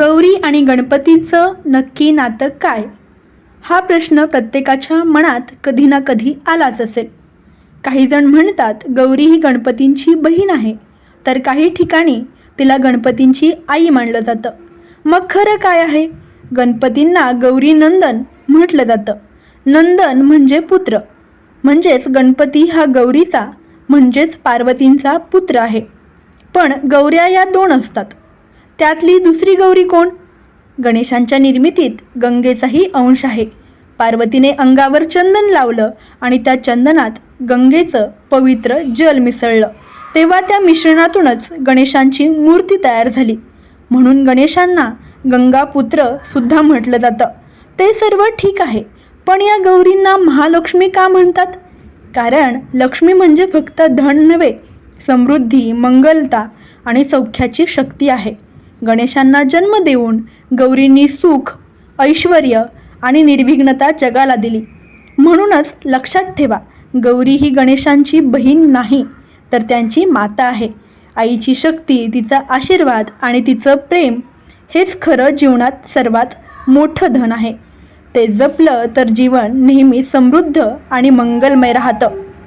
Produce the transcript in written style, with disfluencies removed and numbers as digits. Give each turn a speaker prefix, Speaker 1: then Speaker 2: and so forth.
Speaker 1: गौरी आणि गणपतीचं नक्की नातं काय? हा प्रश्न प्रत्येकाच्या मनात कधी ना कधी आलाच असेल. काही जण म्हणतात गौरी ही गणपतींची बहीण आहे, तर काही ठिकाणी तिला गणपतींची आई मानलं जातं. मग खरं काय आहे? गणपतींना गौरी नंदन म्हटलं जातं. नंदन म्हणजे पुत्र, म्हणजेच गणपती हा गौरीचा म्हणजेच पार्वतींचा पुत्र आहे. पण गौऱ्या या दोन असतात. त्यातली दुसरी गौरी कोण? गणेशांच्या निर्मितीत गंगेचाही अंश आहे. पार्वतीने अंगावर चंदन लावलं आणि त्या चंदनात गंगेचं पवित्र जल मिसळलं, तेव्हा त्या मिश्रणातूनच गणेशांची मूर्ती तयार झाली. म्हणून गणेशांना गंगापुत्र सुद्धा म्हटलं जातं. ते सर्व ठीक आहे, पण या गौरींना महालक्ष्मी का म्हणतात? कारण लक्ष्मी म्हणजे फक्त धन नव्हे, समृद्धी, मंगलता आणि सौख्याची शक्ती आहे. गणेशांना जन्म देऊन गौरींनी सुख, ऐश्वर्य आणि निर्विघ्नता जगाला दिली. म्हणूनच लक्षात ठेवा, गौरी ही गणेशांची बहीण नाही, तर त्यांची माता आहे. आईची शक्ती, तिचा आशीर्वाद आणि तिचं प्रेम हेच खरं जीवनात सर्वात मोठं धन आहे. ते जपलं तर जीवन नेहमी समृद्ध आणि मंगलमय राहतं.